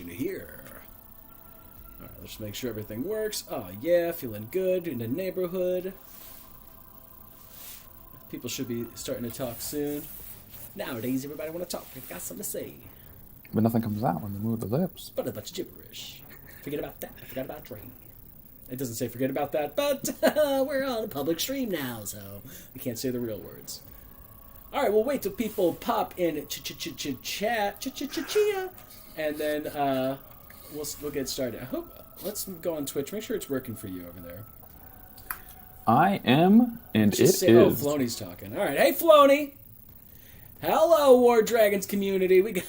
Here. Alright, let's make sure everything works. Oh yeah, feeling good in the neighborhood. People should be starting to talk soon. Nowadays, everybody want to talk. They've got something to say. But nothing comes out when they move the lips. But a bunch of gibberish. Forget about that. Forget about train. It doesn't say forget about that, but we're on a public stream now, so we can't say the real words. Alright, we'll wait till people pop in chat, and then we'll get started. I hope, let's go on Twitch. Make sure it's working for you over there. I am, and it is. Oh, Floney's talking. Alright, hey Floney! Hello, War Dragons community. We got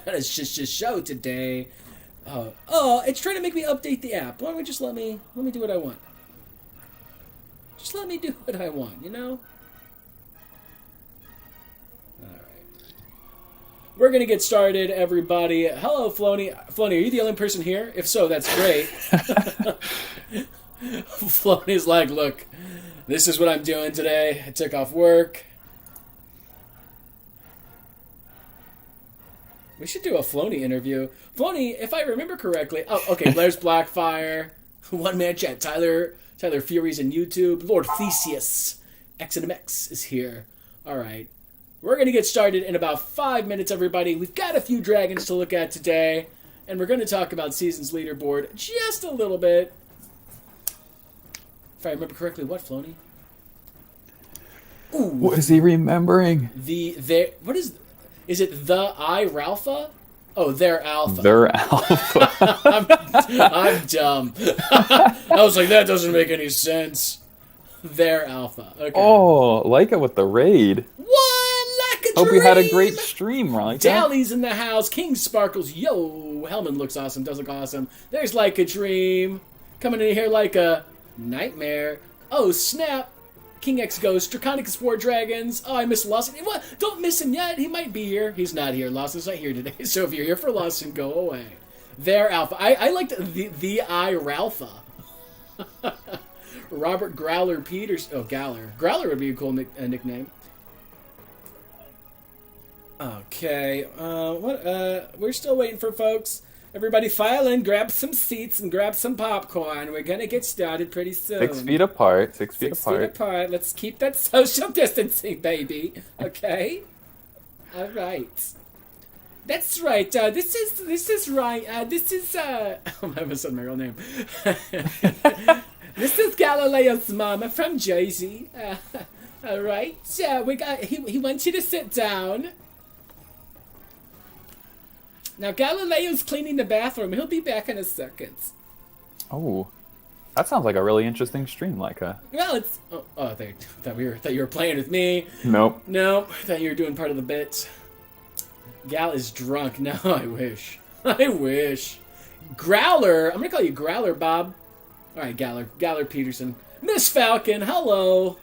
a show today. Oh, it's trying to make me update the app. Why don't we just let me do what I want? Just let me do what I want, you know? Alright. We're gonna get started, everybody. Hello, Floney. Floney, are you the only person here? If so, that's great. Floney's like, look, this is what I'm doing today. I took off work. We should do a Floney interview. Floney, if I remember correctly... Oh, okay, Blair's Blackfire. One-man chat. Tyler Fury's in YouTube. Lord Theseus. XNMX is here. Alright. We're going to get started in about 5 minutes, everybody. We've got a few dragons to look at today. And we're going to talk about Season's Leaderboard just a little bit. If I remember correctly, what, Floney? Ooh. What is he remembering? What is... Is it the Ralpha? Oh, they're Alpha. They're Alpha. I'm dumb. I was like, that doesn't make any sense. They're Alpha. Okay. Oh, Leica with the raid. One like a Hope dream. you had a great stream, Leica. Dally's in the house. King Sparkles. Yo, Hellman looks awesome. Does look awesome. There's like a dream. Coming in here like a nightmare. Oh, snap. King X Ghost, Draconicus War Dragons. Oh, I miss Lawson. What? Don't miss him yet. He might be here. He's not here. Lawson's not here today. So if you're here for Lawson, go away. They're Alpha. I liked the Ralpha. Robert Growler Peters. Oh, Galler. Growler would be a cool nickname. Okay. We're still waiting for folks. Everybody file in, grab some seats, and grab some popcorn. We're going to get started pretty soon. 6 feet apart. 6 feet apart. 6 feet apart. Let's keep that social distancing, baby. Okay? All right. That's right. This is right. This is, I almost said my real name. This is Galileo's mama from Jersey. All right. He wants you to sit down. Now, Galileo's cleaning the bathroom. He'll be back in a second. Oh, that sounds like a really interesting stream, Leica. Well, it's... Oh, I thought you were playing with me. Nope. No, I thought you were doing part of the bit. Gal is drunk. No, I wish. I wish. Growler. I'm going to call you Growler, Bob. All right, Galler Peterson. Miss Falcon, hello.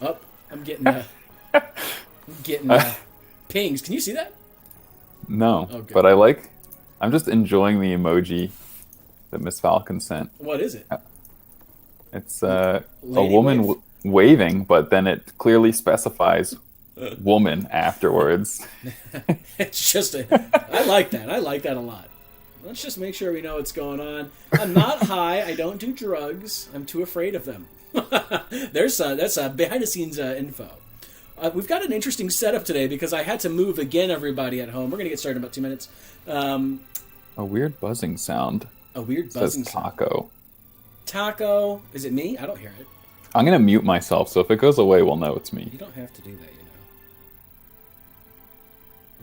Oh, I'm getting... pings. Can you see that? No, Okay. but I'm just enjoying the emoji that Miss Falcon sent. What is it? It's a Lady woman wave. waving, but then it clearly specifies woman afterwards. It's just I like that. I like that a lot. Let's just make sure we know what's going on. I'm not high. I don't do drugs. I'm too afraid of them. That's behind the scenes info. We've got an interesting setup today because I had to move again, everybody at home. We're going to get started in about 2 minutes. A weird buzzing sound. A weird buzzing says sound. taco. Taco. Is it me? I don't hear it. I'm going to mute myself, so if it goes away, we'll know it's me. You don't have to do that, you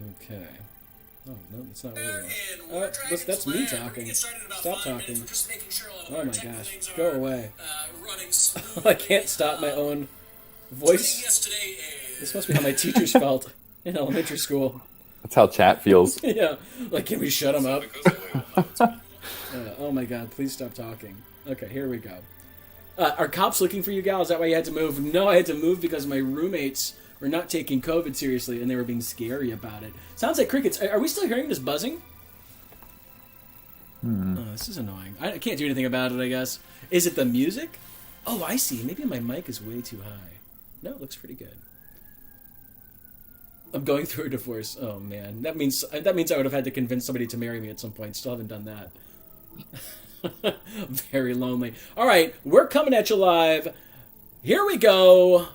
know. Okay. Oh, no, that's not where we are. That's me talking. Stop talking. Oh my gosh. Go away. I can't stop my own voice. This must be how my teachers felt in elementary school. That's how chat feels. Yeah. Like, can we shut them up? Oh my god, please stop talking. Okay, here we go. Are cops looking for you, Gal? Is that why you had to move? No, I had to move because my roommates were not taking COVID seriously and they were being scary about it. Sounds like crickets. Are we still hearing this buzzing? Oh, this is annoying. I can't do anything about it, I guess. Is it the music? Oh, I see. Maybe my mic is way too high. No, it looks pretty good. I'm going through a divorce. Oh man, that means I would have had to convince somebody to marry me at some point. Still haven't done that. Very lonely. All right, we're coming at you live. Here we go.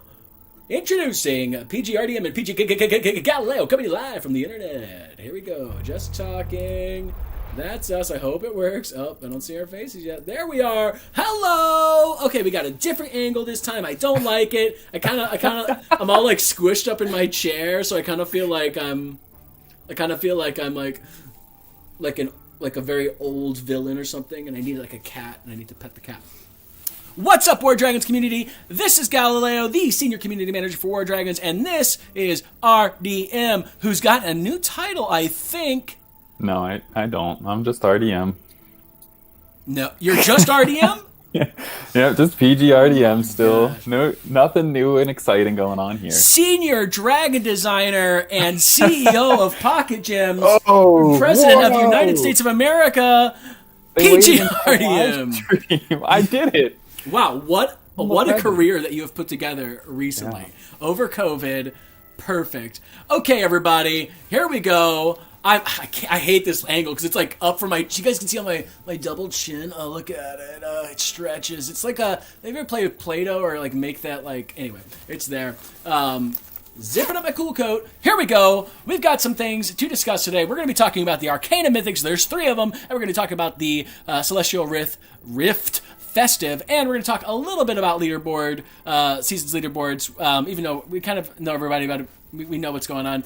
Introducing PGRDM and PG Galileo coming live from the internet. Here we go. Just talking. That's us. I hope it works. Oh, I don't see our faces yet. There we are. Hello. Okay, we got a different angle this time. I don't like it. I'm all like squished up in my chair, so I kind of feel like I'm like a very old villain or something, and I need like a cat, and I need to pet the cat. What's up, War Dragons community? This is Galileo, the senior community manager for War Dragons, and this is RDM, who's got a new title, I think. No, I don't. I'm just RDM. No, you're just RDM? Yeah, just PG RDM still. Gosh. No, nothing new and exciting going on here. Senior dragon designer and CEO of Pocket Gems, Oh, President of the whoa. United States of America, They waited PG until live RDM. stream. I did it. Wow, what a present. career that you have put together recently. Over COVID. Perfect. Okay, everybody, here we go. I hate this angle because it's like up from my... You guys can see on my double chin. Oh, look at it. It stretches. It's like a... Have you ever played with Play-Doh or like make that like... Anyway, it's there. Zipping up my cool coat. Here we go. We've got some things to discuss today. We're going to be talking about the Arcanum Mythics. There's 3 of them. And we're going to talk about the Celestial Rift Festive, and we're going to talk a little bit about leaderboard, seasons leaderboards, even though we kind of know everybody about it. We know what's going on.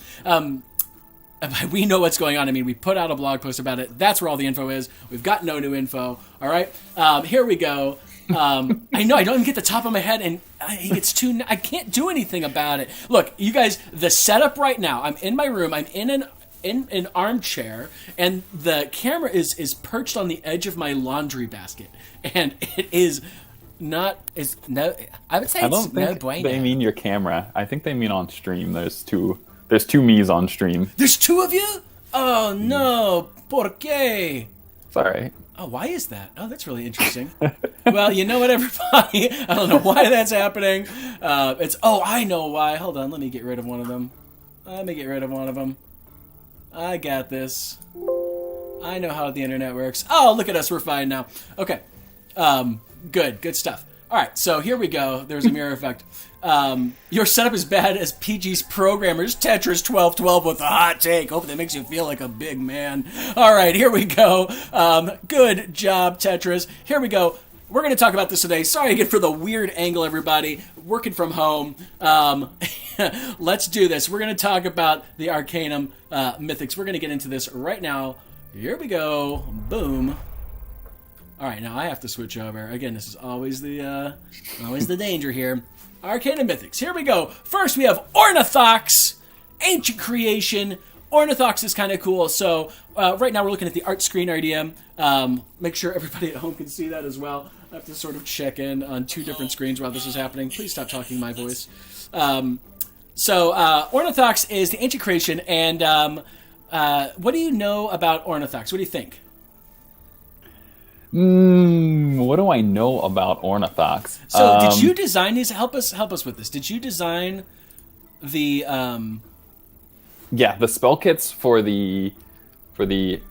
We know what's going on. I mean, we put out a blog post about it. That's where all the info is. We've got no new info. All right. Here we go. I know I don't even get the top of my head, and I can't do anything about it. Look, you guys, the setup right now, I'm in my room. I'm in an armchair, and the camera is perched on the edge of my laundry basket, and it is not I would say I it's don't no think bueno. they mean your camera. I think they mean on stream. There's two me's on stream. There's 2 of you? Oh no, ¿por qué? It's all right. Oh, why is that? Oh, that's really interesting. Well, you know what, everybody? I don't know why that's happening. I know why. Hold on, let me get rid of one of them. I got this. I know how the internet works. Oh, look at us, we're fine now. Okay. Good stuff. All right, so here we go. There's a mirror effect. Your setup is bad as PG's programmers. Tetris 1212 with a hot take. Hope that makes you feel like a big man. All right, here we go. Good job, Tetris. Here we go. We're going to talk about this today. Sorry again for the weird angle, everybody. Working from home. Let's do this. We're going to talk about the Arcanum Mythics. We're going to get into this right now. Here we go. Boom. All right, now I have to switch over. Again, this is always the danger here. Arcanum Mythics. Here we go. First, we have Ornithox, ancient creation. Ornithox is kind of cool. So right now we're looking at the art screen RDM. Make sure everybody at home can see that as well. I have to sort of check in on 2 different screens while this is happening. Please stop talking my voice. So Ornithox is the ancient creation, and what do you know about Ornithox? What do you think? What do I know about Ornithox? So did you design these? Help us with this. Did you design the Yeah, the spell kits for the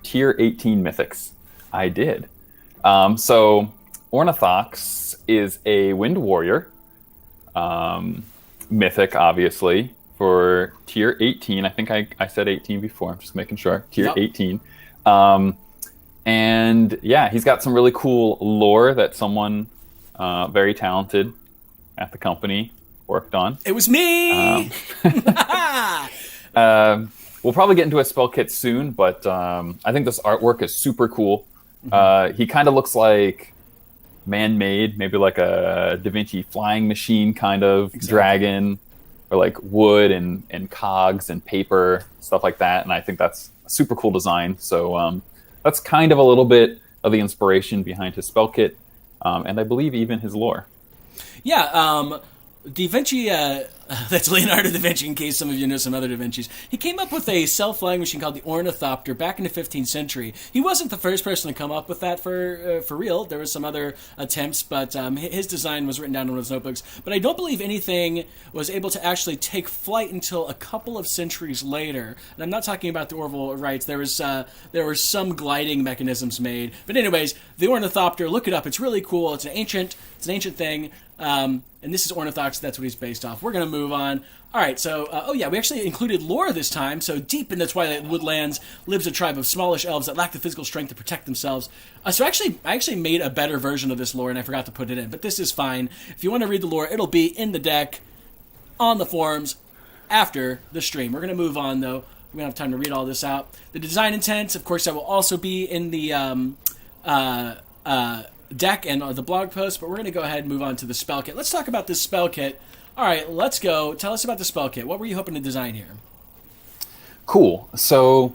tier 18 mythics. I did. So Ornithox is a wind warrior mythic, obviously, for tier 18. I think I said 18 before. I'm just making sure. Tier 18. And yeah, he's got some really cool lore that someone very talented at the company worked on. It was me! We'll probably get into a spell kit soon, but I think this artwork is super cool. He kind of looks like man-made, maybe like a Da Vinci flying machine kind of dragon, or like wood and cogs and paper, stuff like that. And I think that's a super cool design. So that's kind of a little bit of the inspiration behind his spell kit, and I believe even his lore. Yeah, Da Vinci, that's Leonardo da Vinci, in case some of you know some other Da Vinci's. He came up with a self-flying machine called the Ornithopter back in the 15th century. He wasn't the first person to come up with that for real. There was some other attempts, but his design was written down in one of his notebooks. But I don't believe anything was able to actually take flight until a couple of centuries later. And I'm not talking about the Orville rights. There were some gliding mechanisms made. But anyways, the Ornithopter, look it up. It's really cool. It's an ancient thing. And this is Ornithox, that's what he's based off. We're going to move on. All right, so, we actually included lore this time. So deep in the Twilight Woodlands lives a tribe of smallish elves that lack the physical strength to protect themselves. I actually made a better version of this lore, and I forgot to put it in. But this is fine. If you want to read the lore, it'll be in the deck, on the forums, after the stream. We're going to move on, though. We don't have time to read all this out. The design intents, of course, that will also be in the deck and the blog post, but we're going to go ahead and move on to the spell kit. Let's talk about this spell kit. All right, let's go. Tell us about the spell kit. What were you hoping to design here? Cool. So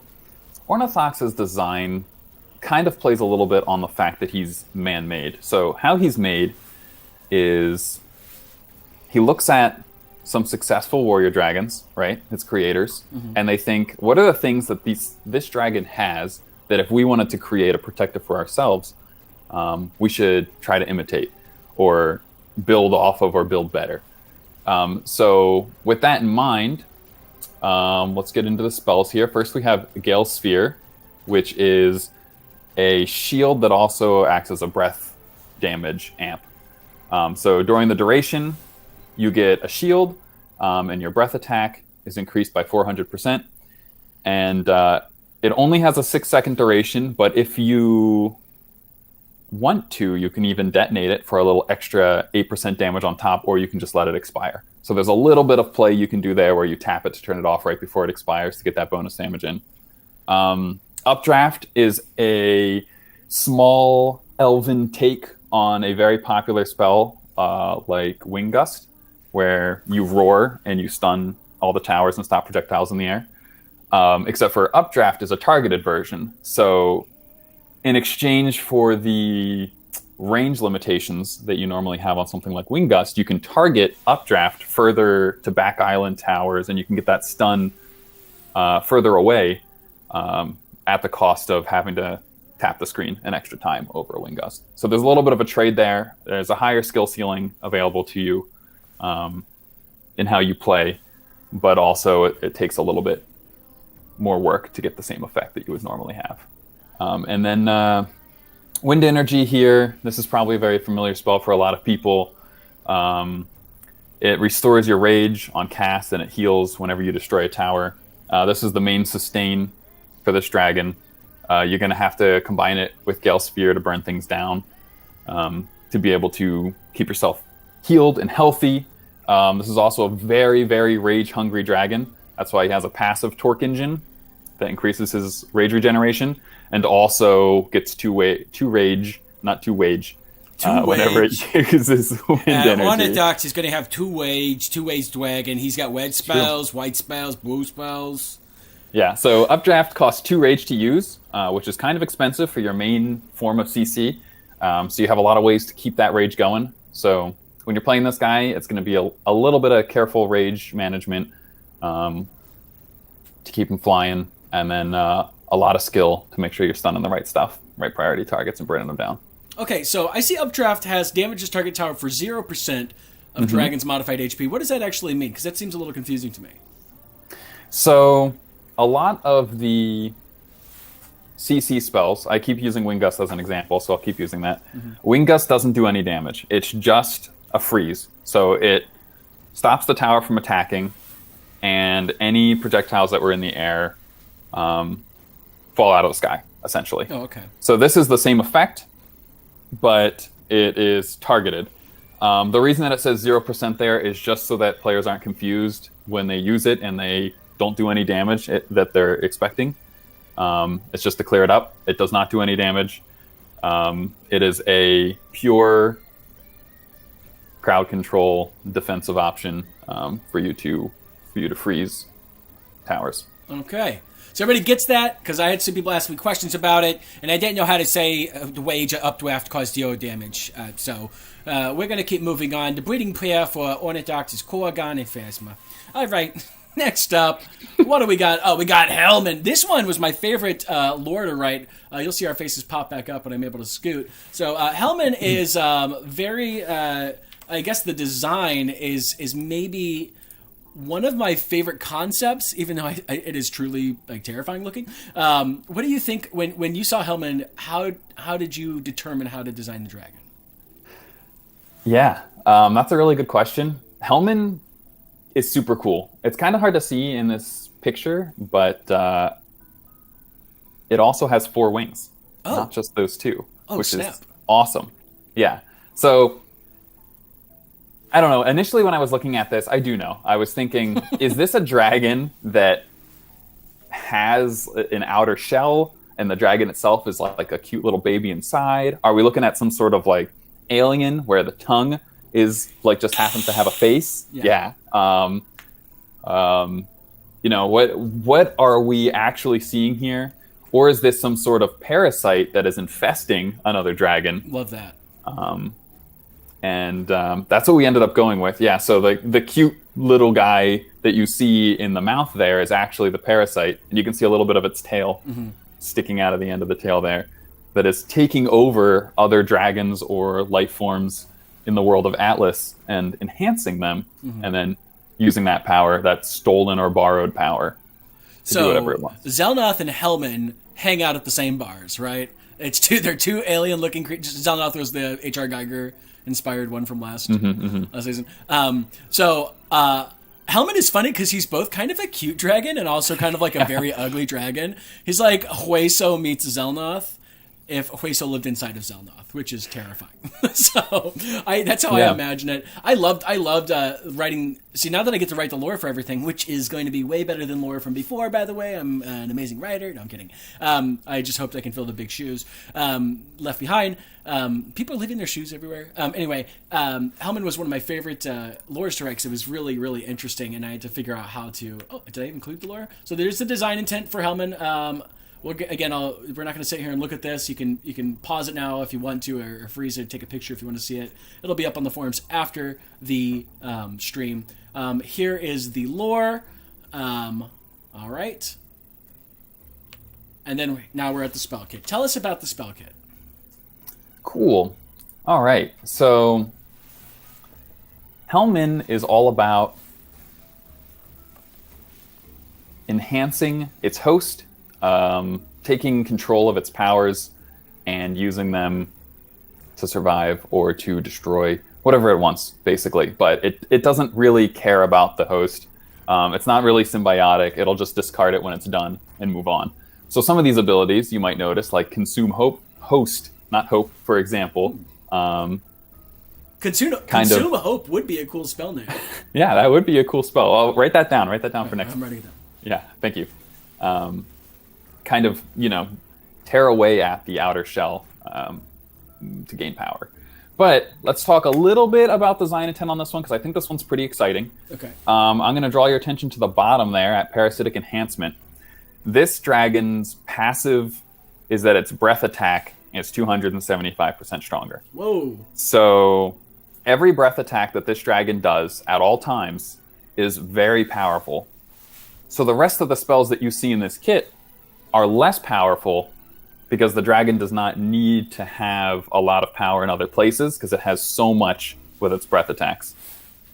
Ornithox's design kind of plays a little bit on the fact that he's man-made. So how he's made is he looks at some successful warrior dragons, right, its creators, and they think, what are the things that this dragon has that if we wanted to create a protector for ourselves, we should try to imitate or build off of or build better. So with that in mind, let's get into the spells here. First, we have Gale Sphere, which is a shield that also acts as a breath damage amp. So during the duration, you get a shield, and your breath attack is increased by 400%. And it only has a 6-second duration, but if you want to, you can even detonate it for a little extra 8% damage on top, or you can just let it expire. So there's a little bit of play you can do there where you tap it to turn it off right before it expires to get that bonus damage in. Updraft is a small elven take on a very popular spell like Wing Gust, where you roar and you stun all the towers and stop projectiles in the air. Except for Updraft is a targeted version. So in exchange for the range limitations that you normally have on something like Wing Gust, you can target Updraft further to back island towers, and you can get that stun further away at the cost of having to tap the screen an extra time over a Wing Gust. So there's a little bit of a trade there. There's a higher skill ceiling available to you in how you play, but also it takes a little bit more work to get the same effect that you would normally have. And then Wind Energy here. This is probably a very familiar spell for a lot of people. It restores your rage on cast, and it heals whenever you destroy a tower. This is the main sustain for this dragon. You're going to have to combine it with Gale Sphere to burn things down to be able to keep yourself healed and healthy. This is also a very, very rage-hungry dragon. That's why he has a passive torque engine that increases his rage regeneration, and also gets two wage whenever it uses wind energy. Ornithox is going to have two wage dragon. He's got red spells, white spells, blue spells. Yeah, so Updraft costs 2 rage to use, which is kind of expensive for your main form of CC. So you have a lot of ways to keep that rage going. So when you're playing this guy, it's going to be a little bit of careful rage management to keep him flying, and then a lot of skill to make sure you're stunning the right stuff, right priority targets, and burning them down. Okay, so I see Updraft has damages target tower for 0% of Dragon's modified HP. What does that actually mean? Because that seems a little confusing to me. So a lot of the CC spells, I keep using Wing Gust as an example, so I'll keep using that. Wing Gust doesn't do any damage. It's just a freeze. So it stops the tower from attacking, and any projectiles that were in the air fall out of the sky, essentially. Oh, okay. So this is the same effect, but it is targeted. The reason that it says 0% there is just so that players aren't confused when they use it and they don't do any damage that they're expecting. It's just to clear it up. It does not do any damage. It is a pure crowd control defensive option for you to freeze towers. Okay. So everybody gets that, because I had some people ask me questions about it, and I didn't know how to say the wage up to have to cause deal damage. So we're going to keep moving on. The breeding pair for Ornithox is Corrigan and Phasma. All right. Next up, what do we got? Oh, we got Hellman. This one was my favorite lore to write. You'll see our faces pop back up when I'm able to scoot. So Hellman is very... I guess the design is maybe one of my favorite concepts, even though it is truly like terrifying looking. What do you think when you saw Hellman? How did you determine how to design the dragon? Yeah, that's a really good question. Hellman is super cool. It's kind of hard to see in this picture, but it also has 4 wings, not just those 2, which snap. Is awesome. Yeah. So I don't know. Initially, when I was looking at this, I was thinking, is this a dragon that has an outer shell and the dragon itself is like a cute little baby inside? Are we looking at some sort of like alien where the tongue is like just happens to have a face? Yeah. What are we actually seeing here? Or is this some sort of parasite that is infesting another dragon? Love that. And that's what we ended up going with. Yeah, so the cute little guy that you see in the mouth there is actually the parasite. And you can see a little bit of its tail sticking out of the end of the tail there that is taking over other dragons or life forms in the world of Atlas and enhancing them, and then using that power, that stolen or borrowed power, to do whatever it wants. Zelnoth and Hellman hang out at the same bars, right? They're 2 alien-looking creatures. Zelnoth was the H.R. Geiger inspired one from last season. So Hellman is funny because he's both kind of a cute dragon and also kind of like a very ugly dragon. He's like Hueso meets Zelnoth if Hueso lived inside of Zelnoth, which is terrifying. So that's how I imagine it. I loved writing. See, now that I get to write the lore for everything, which is going to be way better than lore from before, by the way. I'm an amazing writer. No, I'm kidding. I just hoped I can fill the big shoes left behind. People are leaving their shoes everywhere. Anyway, Hellman was one of my favorite lores to write because it was really, really interesting, and I had to figure out how to... Oh, did I include the lore? So there's the design intent for Hellman. We're not going to sit here and look at this. You can pause it now if you want to, or freeze it, take a picture if you want to see it. It'll be up on the forums after the stream. Here is the lore. All right. And then now we're at the spell kit. Tell us about the spell kit. Cool. All right. So Hellman is all about enhancing its host, taking control of its powers and using them to survive or to destroy whatever it wants, basically. But it doesn't really care about the host. It's not really symbiotic. It'll just discard it when it's done and move on. So some of these abilities you might notice, like Consume Host, not Hope, for example. Consume Hope would be a cool spell name. Yeah, that would be a cool spell. I'll write that down. Write that down for next. I'm writing it down. Yeah, thank you. Kind of, tear away at the outer shell to gain power. But let's talk a little bit about the design intent on this one, because I think this one's pretty exciting. Okay. I'm going to draw your attention to the bottom there at Parasitic Enhancement. This dragon's passive is that its breath attack is 275% stronger. Whoa. So every breath attack that this dragon does at all times is very powerful. So the rest of the spells that you see in this kit are less powerful because the dragon does not need to have a lot of power in other places because it has so much with its breath attacks.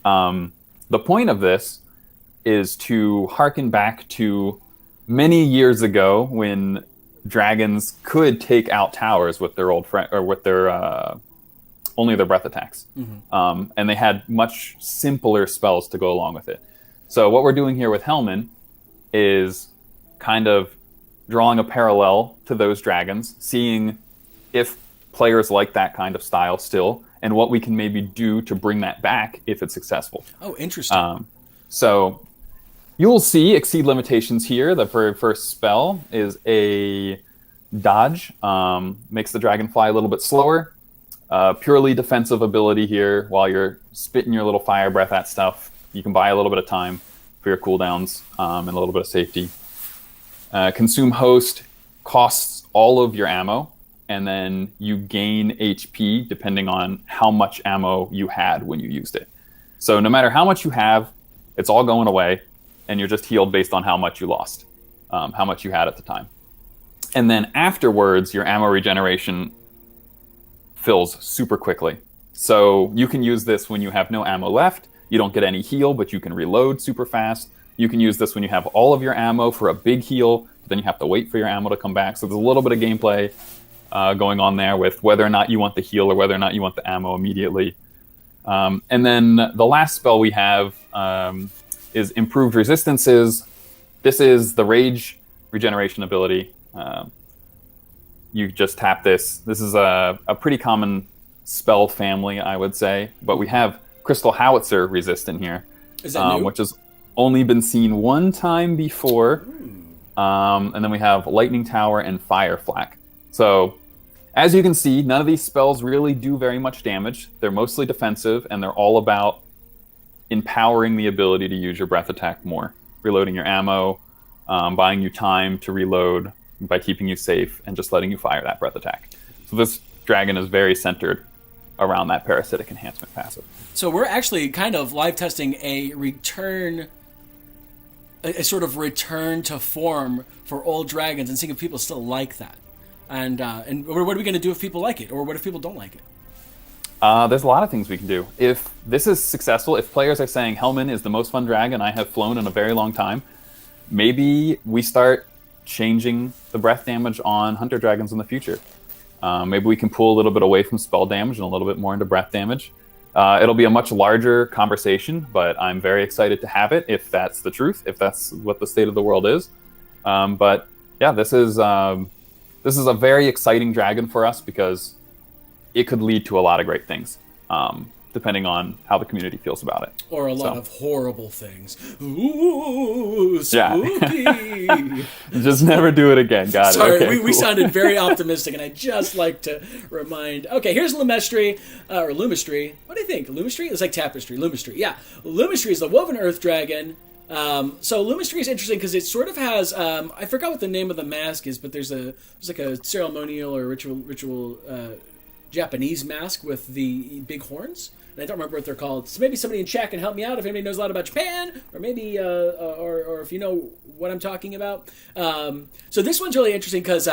The point of this is to harken back to many years ago when dragons could take out towers with their old friend or with their only their breath attacks, and they had much simpler spells to go along with it. So what we're doing here with Hellman is kind of drawing a parallel to those dragons, seeing if players like that kind of style still, and what we can maybe do to bring that back if it's successful. Oh, interesting. So you'll see Exceed Limitations here. The very first spell is a dodge. Makes the dragon fly a little bit slower. Purely defensive ability here. While you're spitting your little fire breath at stuff, you can buy a little bit of time for your cooldowns and a little bit of safety. Consume host costs all of your ammo, and then you gain HP depending on how much ammo you had when you used it. So no matter how much you have, it's all going away, and you're just healed based on how much you lost, how much you had at the time. And then afterwards, your ammo regeneration fills super quickly. So you can use this when you have no ammo left. You don't get any heal, but you can reload super fast. You can use this when you have all of your ammo for a big heal, but then you have to wait for your ammo to come back. So there's a little bit of gameplay going on there with whether or not you want the heal or whether or not you want the ammo immediately. And then the last spell we have is Improved Resistances. This is the Rage regeneration ability. You just tap this. This is a pretty common spell family, I would say. But we have Crystal Howitzer resistant here, is that new? which has only been seen one time before. And then we have Lightning Tower and Fire Flak. So, as you can see, none of these spells really do very much damage. They're mostly defensive, and they're all about empowering the ability to use your breath attack more, reloading your ammo, buying you time to reload by keeping you safe, and just letting you fire that breath attack. So this dragon is very centered around that parasitic enhancement passive. So we're actually kind of live testing a sort of return to form for old dragons and seeing if people still like that. And what are we going to do if people like it? Or what if people don't like it? There's a lot of things we can do. If this is successful, if players are saying Hellman is the most fun dragon I have flown in a very long time, maybe we start changing the breath damage on hunter dragons in the future. Maybe we can pull a little bit away from spell damage and a little bit more into breath damage. It'll be a much larger conversation, but I'm very excited to have it if that's the truth, if that's what the state of the world is. But yeah, this is a very exciting dragon for us because it could lead to a lot of great things, depending on how the community feels about it. Or a lot of horrible things. Ooh, spooky! Yeah. Just never do it again. Got Sorry, it. Okay, we sounded very optimistic, and I just like to remind... Okay, here's Loomis Tree, or Loomis Tree. What do you think? Loomis Tree? It's like Tapestry. Loomis Tree, yeah. Loomis Tree is the Woven Earth Dragon. So Loomis Tree is interesting because it sort of has... I forgot what the name of the mask is, but there's like a ceremonial or ritual Japanese mask with the big horns. And I don't remember what they're called. So maybe somebody in chat can help me out if anybody knows a lot about Japan, or maybe, or if you know what I'm talking about. So this one's really interesting because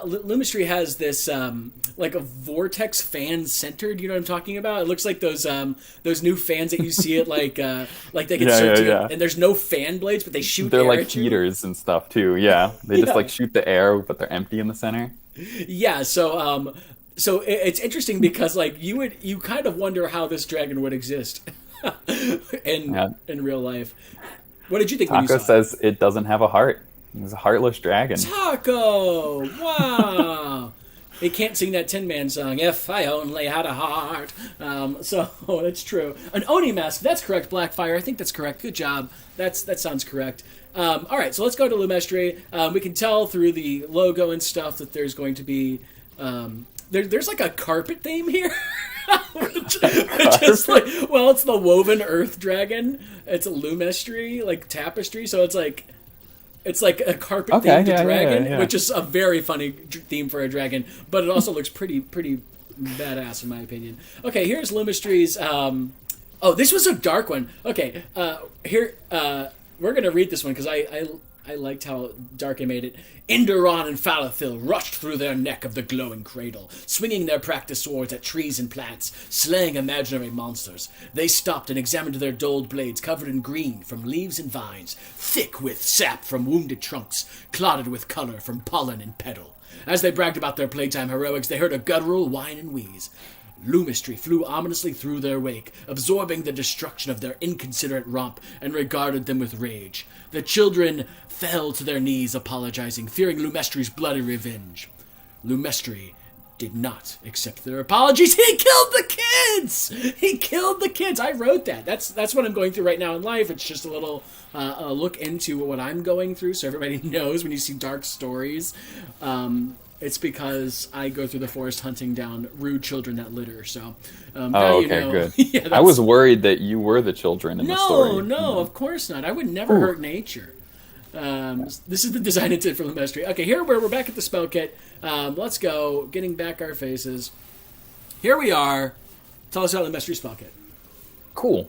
Loomis Tree has this like a vortex fan centered. You know what I'm talking about? It looks like those new fans that you see at like they can and there's no fan blades, but they shoot. They're air like at you. heaters and stuff too. Yeah, they just like shoot the air, but they're empty in the center. Yeah. So it's interesting because like you kind of wonder how this dragon would exist in real life. What did you think when you saw Taco says it doesn't have a heart. It's a heartless dragon. Taco! Wow! He can't sing that Tin Man song, If I Only Had a Heart. So that's true. An Oni mask, that's correct, Blackfire. I think that's correct. Good job. That sounds correct. All right, so let's go to Loomis Tree. We can tell through the logo and stuff that there's going to be... There's like a carpet theme here. which is like, well, it's the Woven Earth Dragon. It's a Loomis Tree, like tapestry. So it's like a carpet themed dragon, which is a very funny theme for a dragon. But it also looks pretty badass in my opinion. Okay, here's Loomis Tree's. Oh, this was a dark one. Okay, here we're gonna read this one because I liked how dark I made it. Inderon and Falafil rushed through their neck of the glowing cradle, swinging their practice swords at trees and plants, slaying imaginary monsters. They stopped and examined their dulled blades covered in green from leaves and vines, thick with sap from wounded trunks, clotted with color from pollen and petal. As they bragged about their playtime heroics, they heard a guttural whine and wheeze. Loomis Tree flew ominously through their wake, absorbing the destruction of their inconsiderate romp, and regarded them with rage. The children fell to their knees, apologizing, fearing Loomis Tree's bloody revenge. Loomis Tree did not accept their apologies. He killed the kids! He killed the kids! I wrote that. That's what I'm going through right now in life. It's just a little look into what I'm going through so everybody knows when you see dark stories. It's because I go through the forest hunting down rude children that litter. So, good. Yeah, I was worried that you were the children in the story. No, of course not. I would never hurt nature. This is the design intent for Loomis Tree. Okay, here we're back at the spell kit. Let's go. Getting back our faces. Here we are. Tell us about the Loomis Tree spell kit. Cool.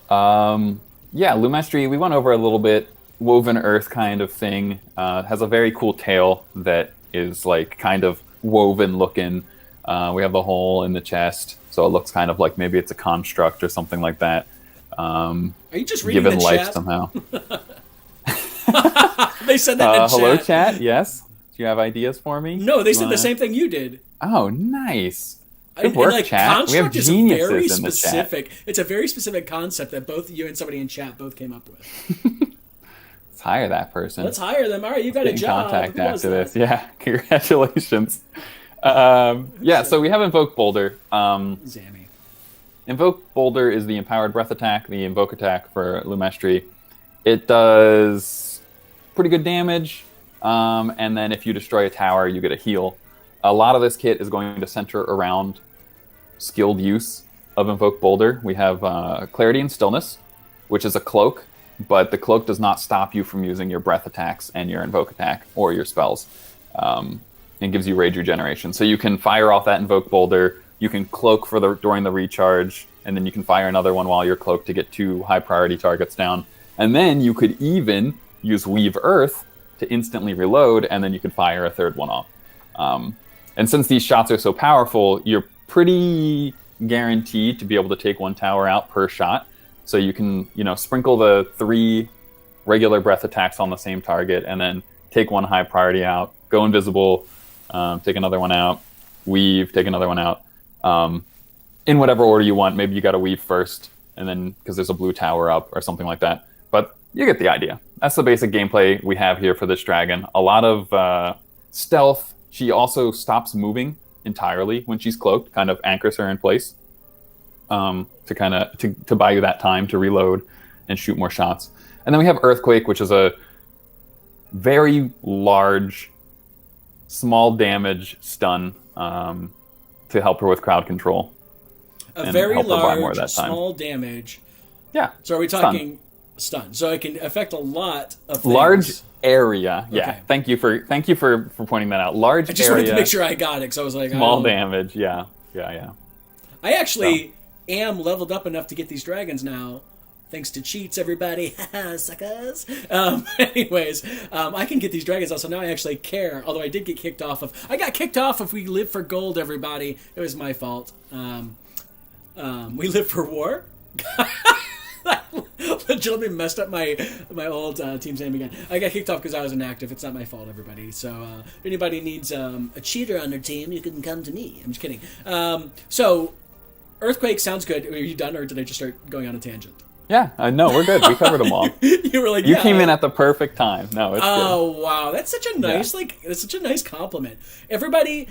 Yeah, Loomis Tree, we went over a little bit. Woven earth kind of thing. Has a very cool tail that is like kind of woven looking. We have the hole in the chest, so it looks kind of like maybe it's a construct or something like that. Are you just reading given the life chat? somehow. They said that in chat. Hello, chat. Yes. Do you have ideas for me? No, they said the same thing you did. Oh, nice. Good work, like, chat. We have construct is geniuses very in the chat. specific. It's a very specific concept that both you and somebody in chat both came up with. Let's hire that person. Let's hire them. All right, you got a job. Contact Who was after that? this. Yeah, congratulations. Yeah, so we have Invoke Boulder. Zammy. Invoke Boulder is the empowered breath attack, the invoke attack for Loomis Tree. It does pretty good damage, and then if you destroy a tower, you get a heal. A lot of this kit is going to center around skilled use of Invoke Boulder. We have Clarity and Stillness, which is a cloak, but the cloak does not stop you from using your breath attacks and your invoke attack or your spells. It gives you rage regeneration. So you can fire off that Invoke Boulder, you can cloak during the recharge, and then you can fire another one while you're cloaked to get 2 high priority targets down. And then you could even use Weave Earth to instantly reload, and then you could fire a third one off. And since these shots are so powerful, you're pretty guaranteed to be able to take 1 tower out per shot. So you can, sprinkle the 3 regular breath attacks on the same target, and then take 1 high priority out, go invisible, take another one out, weave, take another one out. In whatever order you want. Maybe you got to weave first, and then because there's a blue tower up or something like that. But you get the idea. That's the basic gameplay we have here for this dragon. A lot of stealth. She also stops moving entirely when she's cloaked, kind of anchors her in place to buy you that time to reload and shoot more shots. And then we have Earthquake, which is a very large, small damage stun to help her with crowd control. A very large, small damage. Yeah. So are we talking stun? So it can affect a lot of things. Large area. Yeah. Okay. Thank you for pointing that out. Large area. I just wanted to make sure I got it, because I was like, small damage. Yeah. I actually am leveled up enough to get these dragons now. Thanks to cheats, everybody. Suckers. Anyways, I can get these dragons now, so now I actually care. Although I did get kicked off of... I got kicked off of We Live for Gold, everybody. It was my fault. We Live for War? Legitimately messed up my old team's name again. I got kicked off because I was inactive. It's not my fault, everybody. So if anybody needs a cheater on their team, you can come to me. I'm just kidding. So, Earthquake sounds good. Are you done, or did I just start going on a tangent? Yeah, no, we're good. We covered them all. You were like, you came in at the perfect time. No, it's good. Good. Wow, that's such a nice that's such a nice compliment. Everybody,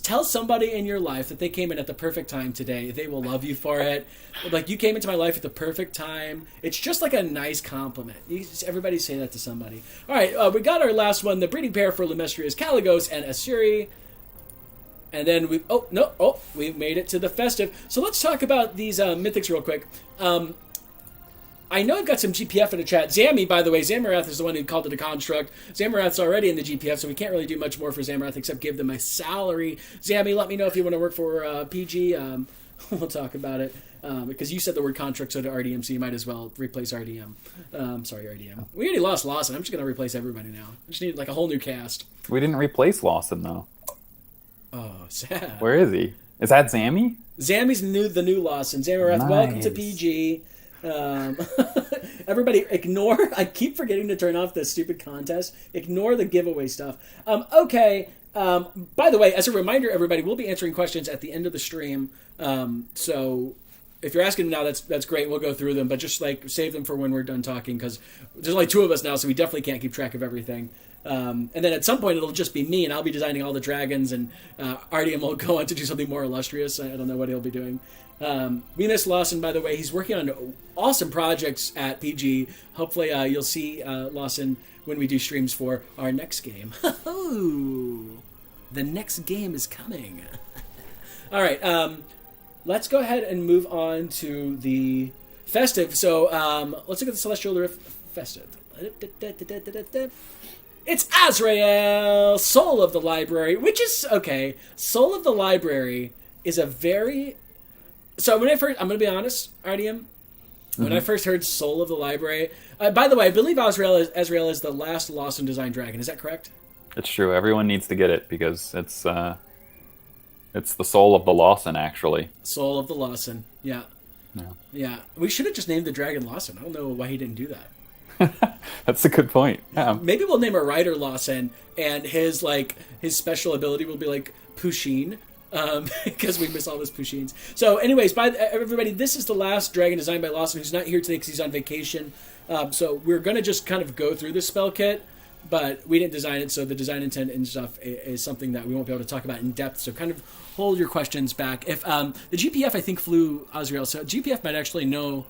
tell somebody in your life that they came in at the perfect time today. They will love you for it. Like, you came into my life at the perfect time. It's just like a nice compliment. Everybody say that to somebody. All right, we got our last one. The breeding pair for Loomis Tree is Caligos and Asuri. And then we made it to the Festive. So let's talk about these mythics real quick. I know I've got some GPF in the chat. Zammy, by the way, Zamorath is the one who called it a construct. Zamorath's already in the GPF, so we can't really do much more for Zamorath except give them a salary. Zammy, let me know if you want to work for PG. We'll talk about it. Because you said the word contract, so to RDM, so you might as well replace RDM. Sorry, RDM. We already lost Lawson. I'm just going to replace everybody now. I just need like a whole new cast. We didn't replace Lawson, though. Oh, sad. Where is he? Is that Zammy? Zammy's the new Lawson. Zamorath, nice. Welcome to PG. Everybody ignore, I keep forgetting to turn off the stupid contest. Ignore the giveaway stuff. Okay. By the way, as a reminder, everybody, we'll be answering questions at the end of the stream. So if you're asking now, that's great. We'll go through them, but just like save them for when we're done talking, because there's only 2 of us now, so we definitely can't keep track of everything. And then at some point it'll just be me, and I'll be designing all the dragons, and RDM will go on to do something more illustrious. I don't know what he'll be doing. We miss Lawson, by the way. He's working on awesome projects at PG. Hopefully you'll see Lawson when we do streams for our next game. The next game is coming. All right, let's go ahead and move on to the Festive. So let's look at the Celestial Rift Festive. It's Azrael, Soul of the Library, which is okay. Soul of the Library is a very I'm gonna be honest, RDM. When I first heard Soul of the Library, by the way, I believe Azrael is the last Lawson designed dragon. Is that correct? It's true. Everyone needs to get it because it's the soul of the Lawson, actually. Soul of the Lawson. Yeah. Yeah. We should have just named the dragon Lawson. I don't know why he didn't do that. That's a good point. Yeah. Maybe we'll name a rider Lawson, and his special ability will be like Pusheen, because we miss all his Pushins. So, anyways, everybody, this is the last dragon designed by Lawson, who's not here today because he's on vacation. So we're gonna just kind of go through this spell kit, but we didn't design it, so the design intent and stuff is something that we won't be able to talk about in depth. So, kind of hold your questions back. If the GPF, I think, flew Azrael, so GPF might actually know.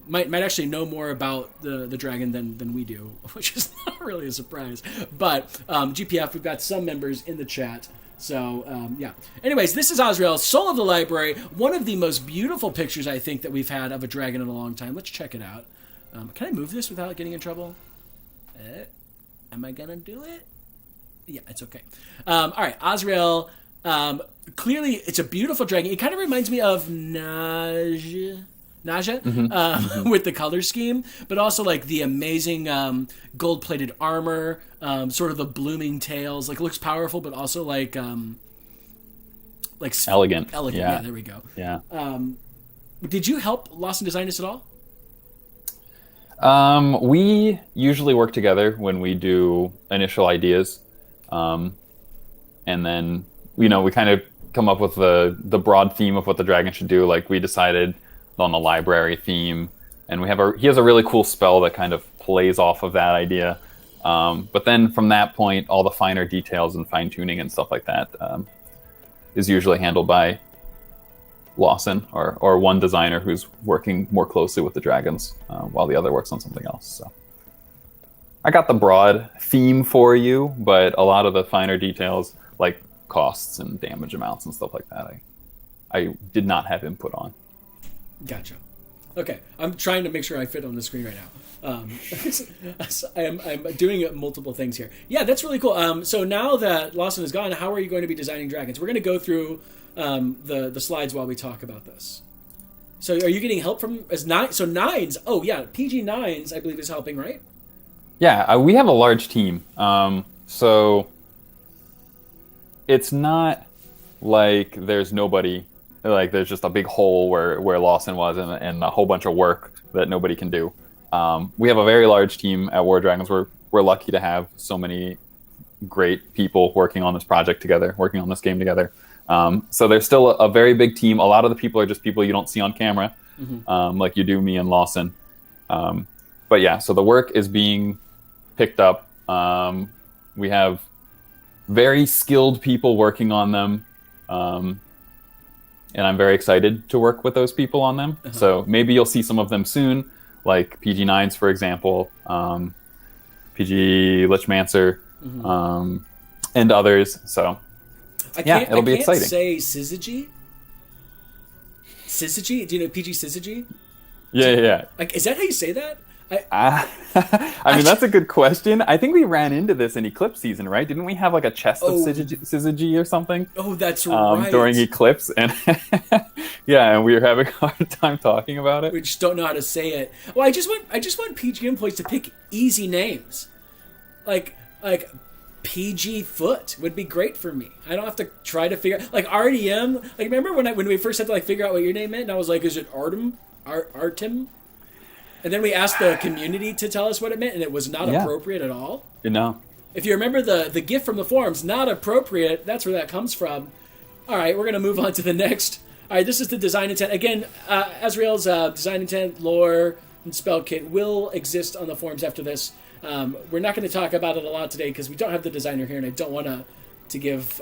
Might actually know more about the dragon than we do, which is not really a surprise. But GPF, we've got some members in the chat. So, yeah. Anyways, this is Azrael, Soul of the Library. One of the most beautiful pictures, I think, that we've had of a dragon in a long time. Let's check it out. Can I move this without getting in trouble? Am I going to do it? Yeah, it's okay. All right, Azrael. Clearly, it's a beautiful dragon. It kind of reminds me of Naja, with the color scheme, but also like the amazing gold-plated armor, sort of the blooming tails. Like, looks powerful, but also like elegant. Yeah, there we go. Yeah. Did you help Lawson design this at all? We usually work together when we do initial ideas, and then we kind of come up with the broad theme of what the dragon should do. Like, we decided on the library theme, and he has a really cool spell that kind of plays off of that idea. But then from that point, all the finer details and fine tuning and stuff like that is usually handled by Lawson or one designer who's working more closely with the dragons while the other works on something else. So I got the broad theme for you, but a lot of the finer details, like costs and damage amounts and stuff like that, I did not have input on. Gotcha. Okay, I'm trying to make sure I fit on the screen right now. I'm doing multiple things here. Yeah, that's really cool. So now that Lawson is gone, how are you going to be designing dragons? We're going to go through the slides while we talk about this. So are you getting help from Nines? Oh yeah, PG Nines I believe is helping, right? Yeah, we have a large team. So it's not like there's nobody. Like, there's just a big hole where Lawson was and a whole bunch of work that nobody can do. We have a very large team at War Dragons. We're lucky to have so many great people working on this project together, working on this game together. So there's still a very big team. A lot of the people are just people you don't see on camera, like you do me and Lawson. But yeah, so the work is being picked up. We have very skilled people working on them. And I'm very excited to work with those people on them. So maybe you'll see some of them soon, like PG9s, for example, PG Lichmancer, and others. So, it'll be exciting. I can't say Syzygy. Syzygy? Do you know PG Syzygy? Yeah. Like, is that how you say that? I mean, that's a good question. I think we ran into this in Eclipse season, right? Didn't we have like a chest of Syzygy or something? Oh, that's right. During Eclipse, and and we were having a hard time talking about it. We just don't know how to say it. Well, I just want PG employees to pick easy names, like PG Foot would be great for me. I don't have to try to figure like RDM. Like, remember when we first had to figure out what your name meant, and I was like, is it Artem? Artem? And then we asked the community to tell us what it meant, and it was not appropriate at all. No. If you remember the gift from the forums, not appropriate, that's where that comes from. All right, we're going to move on to the next. All right, this is the design intent. Again, Azrael's design intent, lore, and spell kit will exist on the forums after this. We're not going to talk about it a lot today because we don't have the designer here, and I don't want to give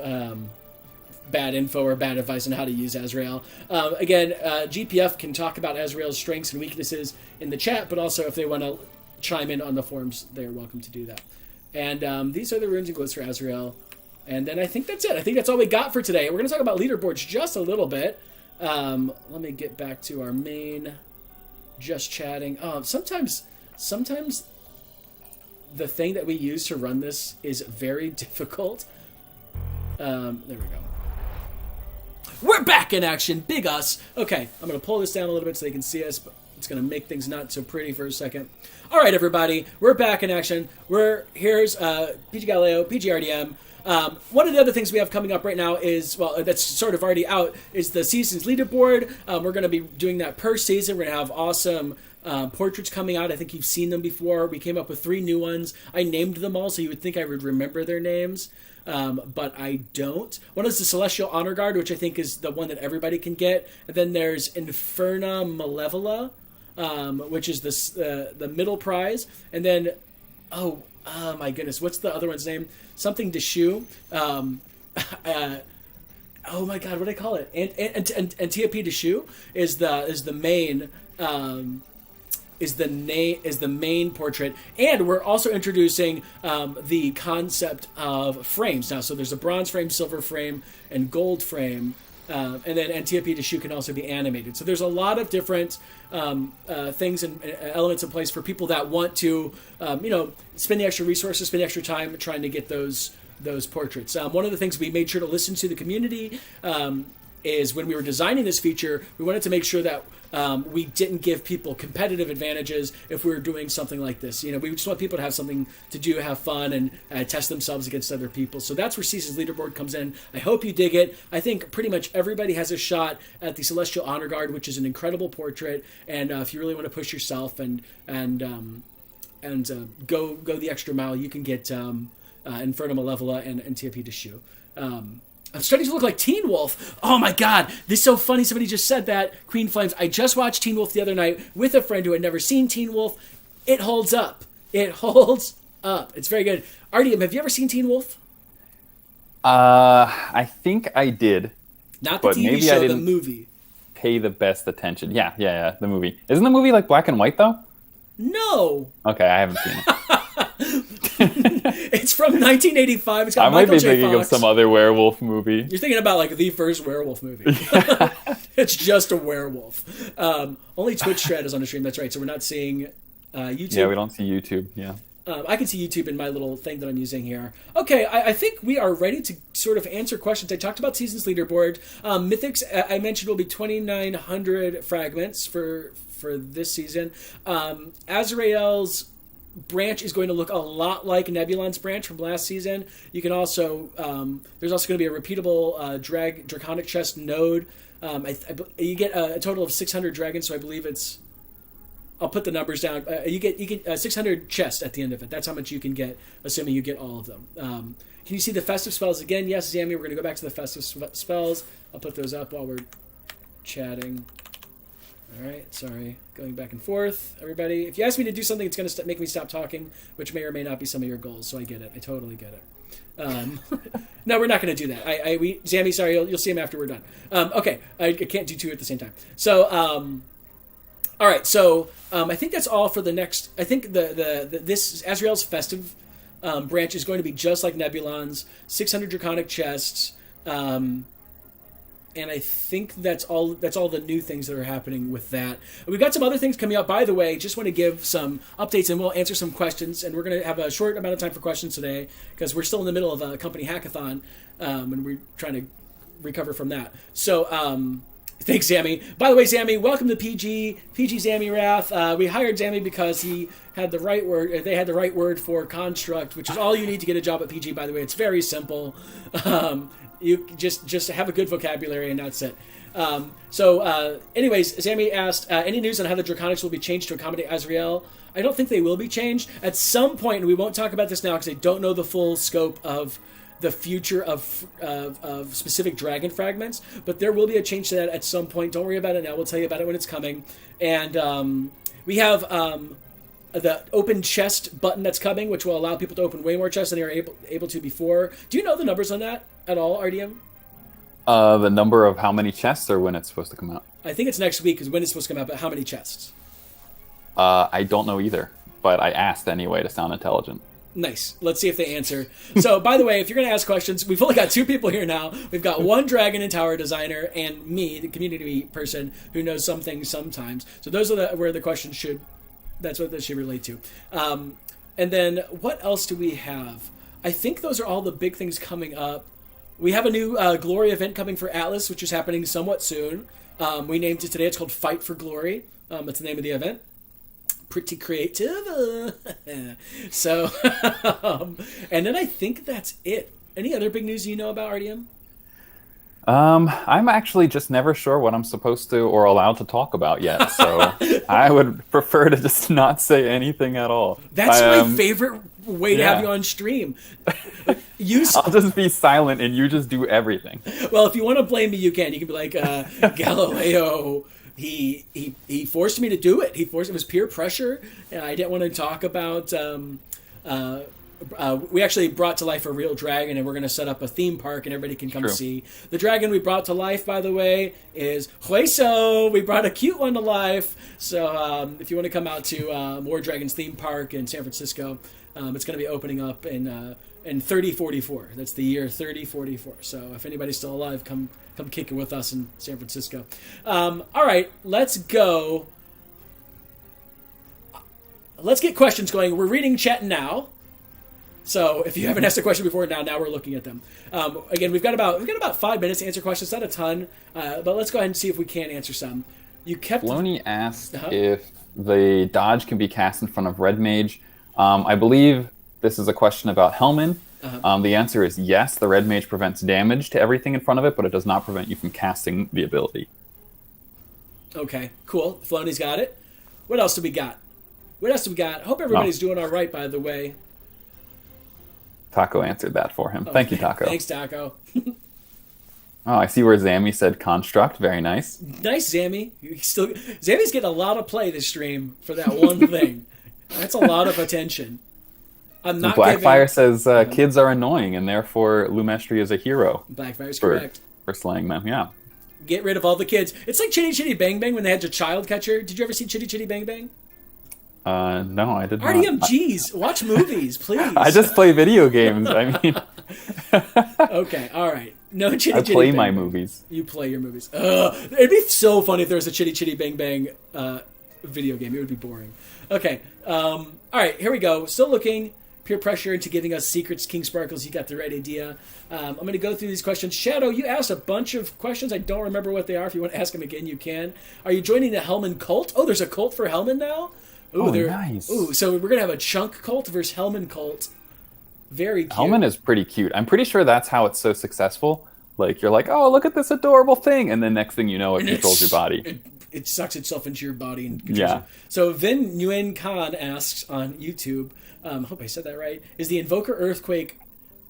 bad info or bad advice on how to use Azrael. Again, GPF can talk about Azrael's strengths and weaknesses in the chat, but also if they want to chime in on the forums, they're welcome to do that. And these are the runes and glows for Azrael. And then I think that's it. I think that's all we got for today. We're going to talk about leaderboards just a little bit. Let me get back to our main just chatting. Sometimes the thing that we use to run this is very difficult. There we go. We're back in action, big us. Okay, I'm going to pull this down a little bit so they can see us, but it's going to make things not so pretty for a second. All right, everybody, we're back in action. Here's PG Galileo, PG RDM. One of the other things we have coming up right now is, well, that's sort of already out, is the season's leaderboard. We're going to be doing that per season. We're going to have awesome portraits coming out. I think you've seen them before. We came up with 3 new ones. I named them all, so you would think I would remember their names. But I don't. One is the Celestial Honor Guard, which I think is the one that everybody can get. And then there's Inferna Malevola, which is the middle prize. And then, oh my goodness, what's the other one's name? Something Deshu. Oh my God, what do I call it? Antiope Deshu is the main. Is the main portrait, and we're also introducing the concept of frames now. So there's a bronze frame, silver frame, and gold frame, and then Antiope Deshu can also be animated. So there's a lot of different things and elements in place for people that want to, spend the extra resources, spend the extra time trying to get those portraits. One of the things we made sure to listen to the community is when we were designing this feature, we wanted to make sure that we didn't give people competitive advantages if we were doing something like this. We just want people to have something to do, have fun, and test themselves against other people. So that's where Season's Leaderboard comes in. I hope you dig it. I think pretty much everybody has a shot at the Celestial Honor Guard, which is an incredible portrait. And if you really want to push yourself and go the extra mile, you can get Inferno Malevola and Antiope Deshu. I'm starting to look like Teen Wolf. Oh my God, this is so funny. Somebody just said that. Queen Flames. I just watched Teen Wolf the other night with a friend who had never seen Teen Wolf. It holds up. It holds up. It's very good. RDM, have you ever seen Teen Wolf? I think I did. Not the TV show, the movie. Pay the best attention. Yeah, the movie. Isn't the movie like black and white though? No. Okay, I haven't seen it. It's from 1985. It's got I Michael might be J. thinking Fox. of some other werewolf movie. You're thinking about like the first werewolf movie. It's just a werewolf. Only Twitch Shred is on the stream. That's right. So we're not seeing YouTube. Yeah, we don't see YouTube. Yeah. I can see YouTube in my little thing that I'm using here. Okay, I think we are ready to sort of answer questions. I talked about Season's Leaderboard. Mythics, I mentioned, will be 2,900 fragments for this season. Azrael's branch is going to look a lot like Nebulon's branch from last season. You can also there's also going to be a repeatable draconic chest node. You get a total of 600 dragons, so I believe it's. I'll put the numbers down. You get 600 chests at the end of it. That's how much you can get, assuming you get all of them. Can you see the festive spells again? Yes, Zammy. We're going to go back to the festive spells. I'll put those up while we're chatting. All right, sorry, going back and forth, everybody. If you ask me to do something, it's going to make me stop talking, which may or may not be some of your goals. So I get it. I totally get it. No, we're not going to do that. Zammy, sorry, you'll see him after we're done. Okay, I can't do 2 at the same time. So, all right. So I think that's all for the next. I think this Azrael's Festive branch is going to be just like Nebulon's, 600 draconic chests. And I think that's all the new things that are happening with that. We've got some other things coming up. By the way, just want to give some updates, and we'll answer some questions. And we're going to have a short amount of time for questions today because we're still in the middle of a company hackathon, and we're trying to recover from that. So thanks, Zammy. By the way, Zammy, welcome to PG Zammy Wrath. We hired Zammy because he had the right word. They had the right word for construct, which is all you need to get a job at PG. By the way, it's very simple. You just have a good vocabulary, and that's it. Anyways, Zammy asked, any news on how the Draconics will be changed to accommodate Azrael? I don't think they will be changed. At some point, and we won't talk about this now because I don't know the full scope of the future of specific dragon fragments, but there will be a change to that at some point. Don't worry about it now. We'll tell you about it when it's coming. And we have the open chest button that's coming, which will allow people to open way more chests than they were able to before. Do you know the numbers on that at all, RDM? The number of how many chests or when it's supposed to come out? I think it's next week is when it's supposed to come out, but how many chests? I don't know either, but I asked anyway to sound intelligent. Nice. Let's see if they answer. So, by the way, if you're going to ask questions, we've only got 2 people here now. We've got one dragon and tower designer and me, the community person, who knows some things sometimes. So those are where the questions should... That's what they should relate to. And then what else do we have? I think those are all the big things coming up. We have a new Glory event coming for Atlas, which is happening somewhat soon. We named it today. It's called Fight for Glory. That's the name of the event. Pretty creative. So, and then I think that's it. Any other big news you know about, RDM? I'm actually just never sure what I'm supposed to or allowed to talk about yet, so I would prefer to just not say anything at all. That's my favorite way to have you on stream. I'll just be silent and you just do everything. Well, if you want to blame me, you can. You can be like, Galileo, he forced me to do it. It was peer pressure, and I didn't want to talk about... we actually brought to life a real dragon, and we're going to set up a theme park, and everybody can come see. The dragon we brought to life, by the way, is Hueso. We brought a cute one to life. So if you want to come out to More Dragons theme park in San Francisco, it's going to be opening up in 3044. That's the year 3044. So if anybody's still alive, come kick it with us in San Francisco. All right, let's go. Let's get questions going. We're reading chat now. So if you haven't asked a question before, now we're looking at them. Again, we've got about 5 minutes to answer questions, not a ton, but let's go ahead and see if we can answer some. Floney asked if the dodge can be cast in front of Red Mage. I believe this is a question about Hellman. The answer is yes. The Red Mage prevents damage to everything in front of it, but it does not prevent you from casting the ability. Okay, cool. Floney's got it. What else do we got? Hope everybody's doing all right, by the way. Taco answered that for him. Thank you, Taco. Thanks, Taco. I see where Zammy said construct. Very nice. Nice, Zammy. Zammy's getting a lot of play this stream for that one thing. That's a lot of attention. I'm not. Blackfire says kids are annoying, and therefore Loomis Tree is a hero. Blackfire's correct for slaying them. Yeah. Get rid of all the kids. It's like Chitty Chitty Bang Bang when they had your child catcher. Did you ever see Chitty Chitty Bang Bang? No, I did not. RDM, jeez, watch movies, please. I just play video games. I mean, okay, all right. No Chitty Chitty. I play Bang my Bang. Movies. You play your movies. It'd be so funny if there was a Chitty Chitty Bang Bang video game. It would be boring. Okay, all right. Here we go. Still looking. Peer pressure into giving us secrets. King Sparkles, you got the right idea. I'm going to go through these questions. Shadow, you asked a bunch of questions. I don't remember what they are. If you want to ask them again, you can. Are you joining the Hellman cult? Oh, there's a cult for Hellman now? Ooh, nice. Ooh, so we're going to have a Chunk cult versus Hellman cult. Very cute. Hellman is pretty cute. I'm pretty sure that's how it's so successful. Like, you're like, oh, look at this adorable thing. And then next thing you know, it controls your body. It sucks itself into your body and controls you. So Vin Nguyen Khan asks on YouTube, hope I said that right, is the Invoker Earthquake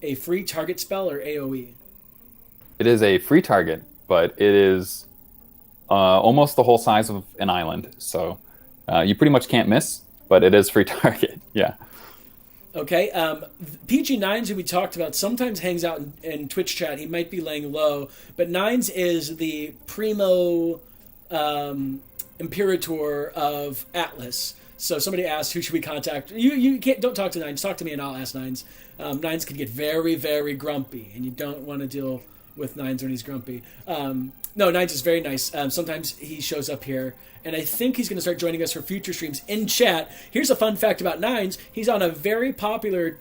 a free target spell or AoE? It is a free target, but it is almost the whole size of an island. So you pretty much can't miss, but it is free target. Yeah. Okay. PG9s, who we talked about, sometimes hangs out in Twitch chat. He might be laying low, but Nines is the primo Imperator of Atlas. So somebody asked, who should we contact? You can't, don't talk to Nines. Talk to me and I'll ask Nines. Nines can get very, very grumpy, and you don't want to deal with Nines when he's grumpy. No, Nines is very nice. Sometimes he shows up here, and I think he's going to start joining us for future streams in chat. Here's a fun fact about Nines. He's on a very popular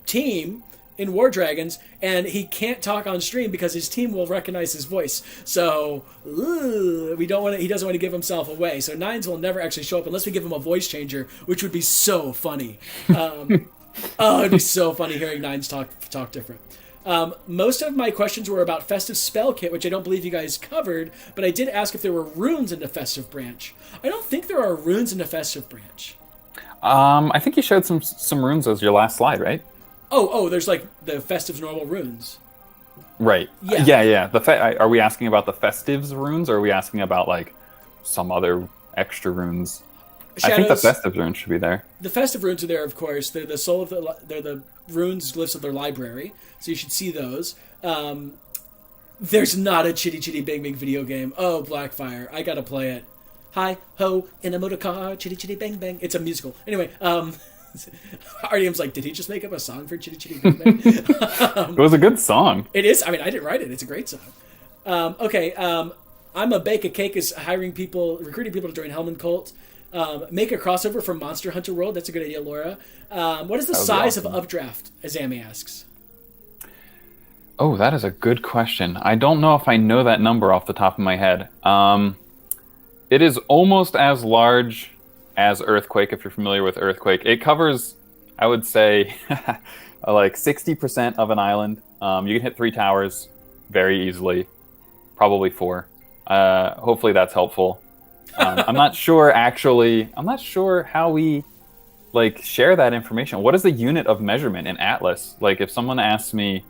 team in War Dragons, and he can't talk on stream because his team will recognize his voice. So we don't want to. He doesn't want to give himself away. So Nines will never actually show up unless we give him a voice changer, which would be so funny. It'd be so funny hearing Nines talk different. Most of my questions were about Festive Spell Kit, which I don't believe you guys covered, but I did ask if there were runes in the Festive branch. I don't think there are runes in the Festive branch. I think you showed some runes as your last slide, right? Oh, there's like the Festive's normal runes. Right. Yeah. Are we asking about the Festive's runes, or are we asking about like some other extra runes? Shadows, I think the Festive runes should be there. The Festive runes are there, of course. They're the runes glyphs of their library, so you should see those. There's not a Chitty Chitty Bang Bang video game. Oh, Blackfire, I gotta play it. Hi ho in a motor car, Chitty Chitty Bang Bang. It's a musical. Anyway, RDM's like, did he just make up a song for Chitty Chitty Bang Bang? It was a good song. It is. I mean, I didn't write it. It's a great song. Okay. I'm a Bake a Cake is recruiting people to join Hellman Cult. Make a crossover from Monster Hunter World. That's a good idea, Laura. What is the size of Updraft, Azami asks? Oh, that is a good question. I don't know if I know that number off the top of my head. It is almost as large as Earthquake, if you're familiar with Earthquake. It covers, I would say, like 60% of an island. You can hit 3 towers very easily, probably 4. Hopefully that's helpful. I'm not sure how we share that information. What is the unit of measurement in Atlas? Like, if someone asks me,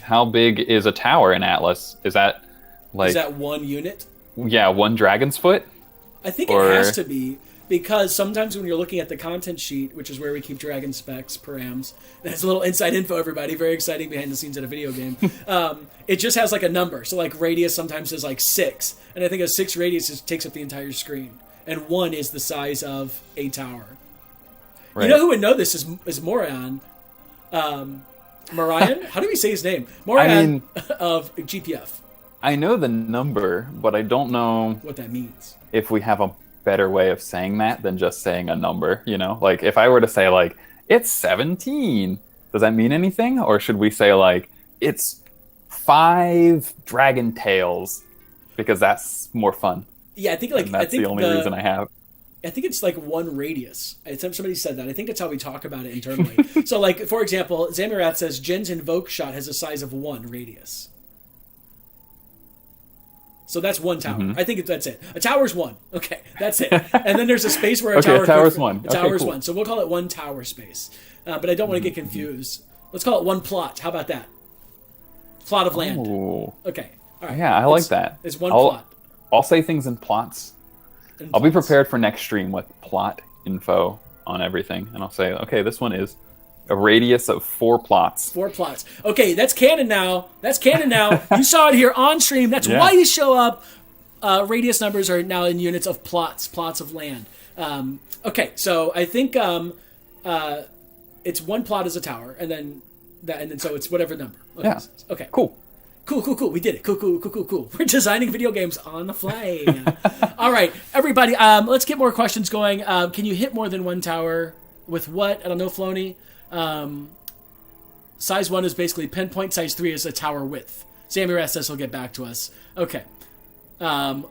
how big is a tower in Atlas? Is that 1 unit? Yeah, 1 dragon's foot? I think it has to be, because sometimes when you're looking at the content sheet, which is where we keep dragon specs, params, that's a little inside info, everybody, very exciting behind the scenes at a video game. It just has a number. So radius sometimes is 6, and I think a 6 radius takes up the entire screen, and 1 is the size of a tower. Right. You know who would know this is Morion. Morion? How do we say his name? Morion of GPF. I know the number, but I don't know what that means. If we have a better way of saying that than just saying a number, if I were to say it's 17, does that mean anything? Or should we say it's 5 dragon tails, because that's more fun? Yeah, I think that's the only reason I have. I think it's 1 radius. Somebody said that. I think that's how we talk about it internally. So for example, Zamirat says Jin's Invoke Shot has a size of 1 radius. So that's 1 tower. Mm-hmm. I think that's it. A tower's 1. Okay, that's it. And then there's a space where a tower's 1. A tower's 1. So we'll call it 1 tower space. But I don't want to get confused. Let's call it 1 plot. How about that? Plot of land. Ooh. Okay. All right. Yeah, I like that. It's 1 plot. I'll say things in plots. I'll be prepared for next stream with plot info on everything. And I'll say, okay, this one is a radius of 4 plots. 4 plots. Okay, that's canon now. You saw it here on stream. That's why you show up. Radius numbers are now in units of plots of land. Okay, so I think it's 1 plot as a tower, and then so it's whatever number. Okay. Yeah. Okay. Cool. We did it. Cool. We're designing video games on the fly. All right, everybody. Let's get more questions going. Can you hit more than 1 tower with what? I don't know, Floney. Size 1 is basically pinpoint. Size 3 is a tower width. Sammy says he'll get back to us. Okay. I'll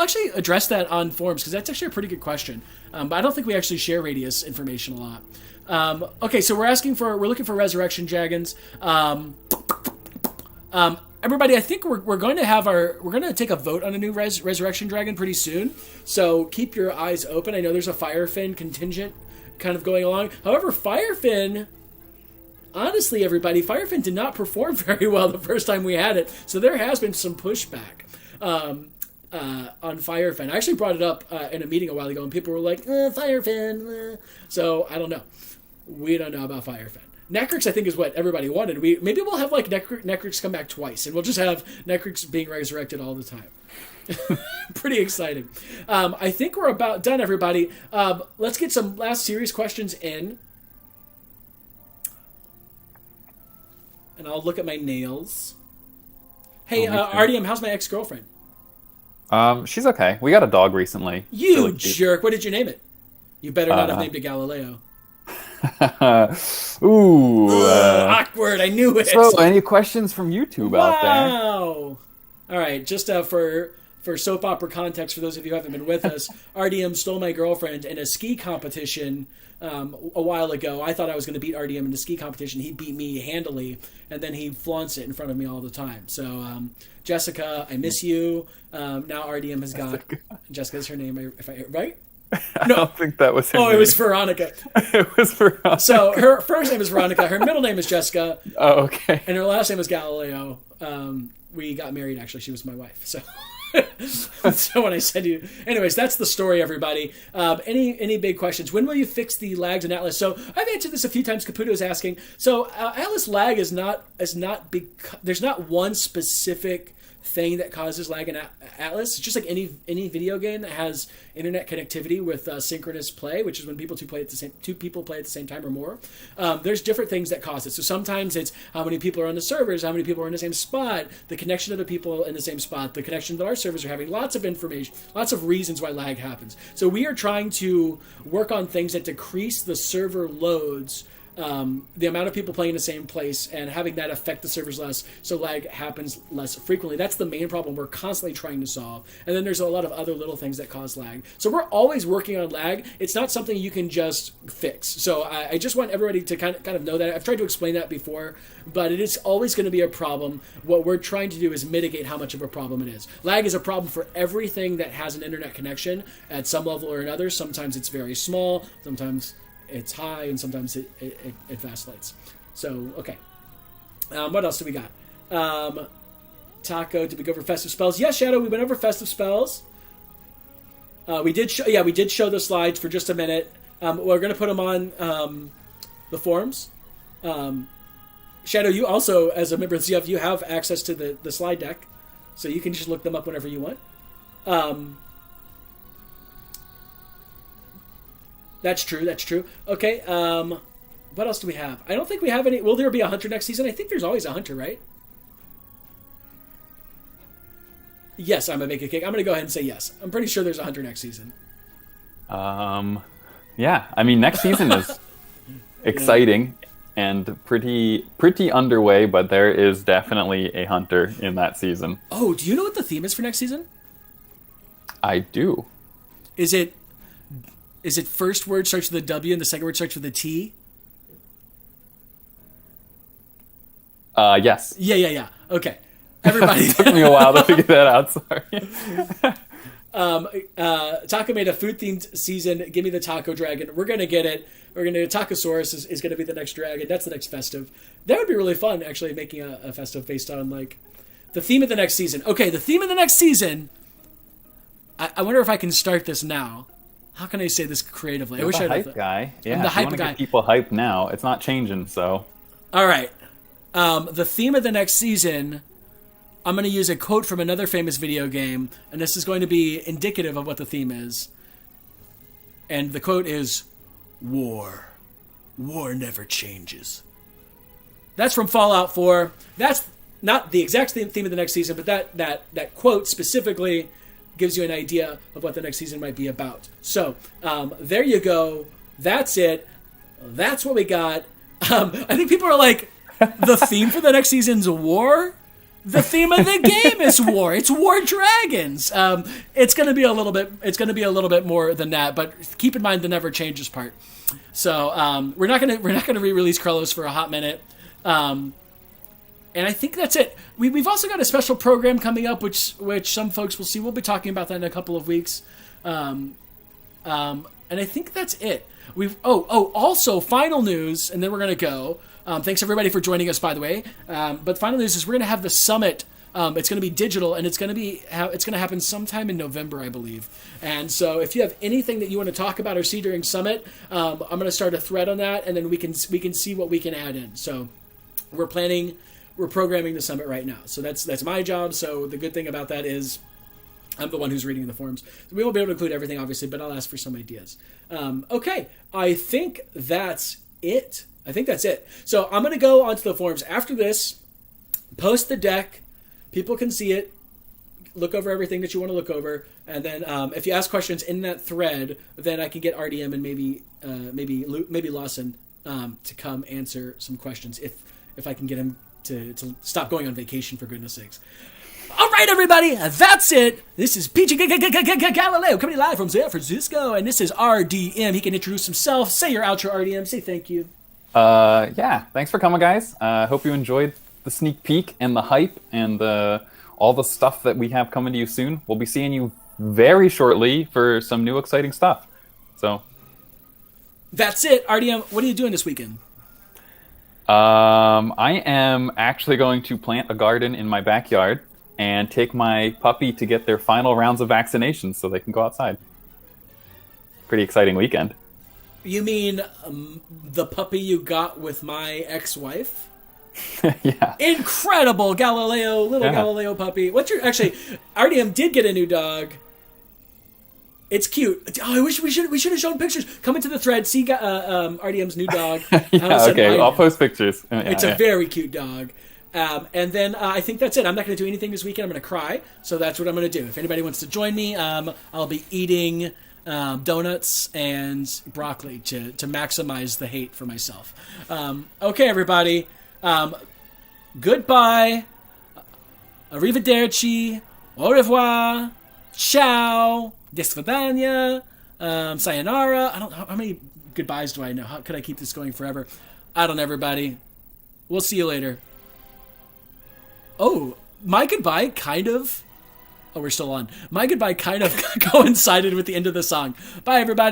actually address that on forums, because that's actually a pretty good question. But I don't think we actually share radius information a lot. Okay, so we're looking for resurrection dragons. Everybody, I think we're going to take a vote on a new resurrection dragon pretty soon. So keep your eyes open. I know there's a Firefin contingent kind of going along. However, Firefin, honestly, everybody, Firefin did not perform very well the first time we had it. So there has been some pushback on Firefin. I actually brought it up in a meeting a while ago, and people were like, Firefin. So I don't know. We don't know about Firefin. Necrix, I think, is what everybody wanted. Maybe we'll have Necrix come back twice, and we'll just have Necrix being resurrected all the time. Pretty exciting. I think we're about done, everybody. Let's get some last serious questions in. And I'll look at my nails. Hey, RDM, how's my ex-girlfriend? She's okay. We got a dog recently. You jerk. What did you name it? You better not have named it Galileo. Ooh. Awkward. I knew it. So, any questions from YouTube out there? Wow. All right. Just for soap opera context, for those of you who haven't been with us, RDM stole my girlfriend in a ski competition a while ago. I thought I was going to beat RDM in the ski competition. He beat me handily, and then he flaunts it in front of me all the time. So, Jessica, I miss you. Now RDM has got... Jessica's her name, right? I don't think that was her name. It was Veronica. It was Veronica. So her first name is Veronica. Her middle name is Jessica. Oh, okay. And her last name is Galileo. We got married, actually. She was my wife. So so when I said you... Anyways, that's the story, everybody. Any big questions? When will you fix the lags in Atlas? So I've answered this a few times. Caputo's asking. So Atlas lag is not big... There's not one specific thing that causes lag in Atlas. It's just like any video game that has internet connectivity with synchronous play, which is when two people play at the same time or more. There's different things that cause it. So sometimes it's how many people are on the servers, how many people are in the same spot, the connection of the people in the same spot, the connection that our servers are having, lots of information, lots of reasons why lag happens. So we are trying to work on things that decrease the server loads, the amount of people playing in the same place, and having that affect the servers less, so lag happens less frequently. That's the main problem we're constantly trying to solve. And then there's a lot of other little things that cause lag. So we're always working on lag. It's not something you can just fix. So I just want everybody to kind of know that. I've tried to explain that before, but it is always going to be a problem. What we're trying to do is mitigate how much of a problem it is. Lag is a problem for everything that has an internet connection at some level or another. Sometimes it's very small, sometimes it's high, and sometimes it vacillates. So, okay. What else do we got? Taco, did we go over festive spells? Yes, Shadow, we went over festive spells. We did show the slides for just a minute. We're going to put them on the forums. Shadow, you also, as a member of CF, you have access to the slide deck, so you can just look them up whenever you want. That's true. Okay, what else do we have? I don't think we have any. Will there be a hunter next season? I think there's always a hunter, right? Yes, I'm a bake a cake. I'm going to go ahead and say yes. I'm pretty sure there's a hunter next season. Yeah. I mean, next season is exciting and pretty underway, but there is definitely a hunter in that season. Oh, do you know what the theme is for next season? I do. Is it first word starts with a W and the second word starts with a T? Yes. Yeah. Okay. Everybody. It took me a while to figure that out, sorry. Taco made a food-themed season. Give me the Taco Dragon. We're going to get it. We're going to Tacosaurus is going to be the next dragon. That's the next festive. That would be really fun, actually, making a festive based on, like, the theme of the next season. Okay, the theme of the next season. I wonder if I can start this now. How can I say this creatively? You're the hype guy. Yeah, I'm the hype guy. Get people hyped now. It's not changing, so. All right. The theme of the next season, I'm going to use a quote from another famous video game, and this is going to be indicative of what the theme is. And the quote is, "War. War never changes." That's from Fallout 4. That's not the exact theme of the next season, but that quote specifically gives you an idea of what the next season might be about. So, there you go. That's it. That's what we got. I think people are like, the theme for the next season's war? The theme of the game is war. It's War Dragons. It's going to be a little bit more than that, but keep in mind the never changes part. So, we're not going to re-release Krellos for a hot minute. And I think that's it. We've also got a special program coming up, which some folks will see. We'll be talking about that in a couple of weeks. And I think that's it. Also final news, and then we're gonna go. Thanks everybody for joining us, by the way. But final news is we're gonna have the summit. It's gonna be digital, and it's gonna happen sometime in November, I believe. And so if you have anything that you want to talk about or see during summit, I'm gonna start a thread on that, and then we can see what we can add in. So we're programming the summit right now. So that's my job. So the good thing about that is I'm the one who's reading the forums. We won't be able to include everything, obviously, but I'll ask for some ideas. Okay, I think that's it. So I'm going to go onto the forums after this, post the deck. People can see it, look over everything that you want to look over, and then if you ask questions in that thread, then I can get RDM and maybe Lawson to come answer some questions if I can get him to stop going on vacation, for goodness sakes. All right, everybody, that's it. This is PG Galileo coming live from San Francisco, and this is RDM. He can introduce himself. Say your outro, RDM. Say thank you. Yeah, thanks for coming, guys. Hope you enjoyed the sneak peek and the hype and all the stuff that we have coming to you soon. We'll be seeing you very shortly for some new exciting stuff. So that's it, RDM. What are you doing this weekend? I am actually going to plant a garden in my backyard and take my puppy to get their final rounds of vaccinations so they can go outside. Pretty exciting weekend. You mean the puppy you got with my ex-wife? Yeah. Incredible, Galileo puppy. RDM did get a new dog. It's cute. Oh, I wish we should have shown pictures. Come into the thread, see RDM's new dog. Yeah, okay, I'll post pictures. It's a very cute dog. And then I think that's it. I'm not going to do anything this weekend. I'm going to cry. So that's what I'm going to do. If anybody wants to join me, I'll be eating donuts and broccoli to maximize the hate for myself. Okay, everybody. Goodbye. Arrivederci. Au revoir. Ciao. До свидания. Sayonara. I don't know. How many goodbyes do I know? How could I keep this going forever? I don't know, everybody. We'll see you later. Oh, my goodbye kind of... Oh, we're still on. My goodbye kind of coincided with the end of the song. Bye, everybody.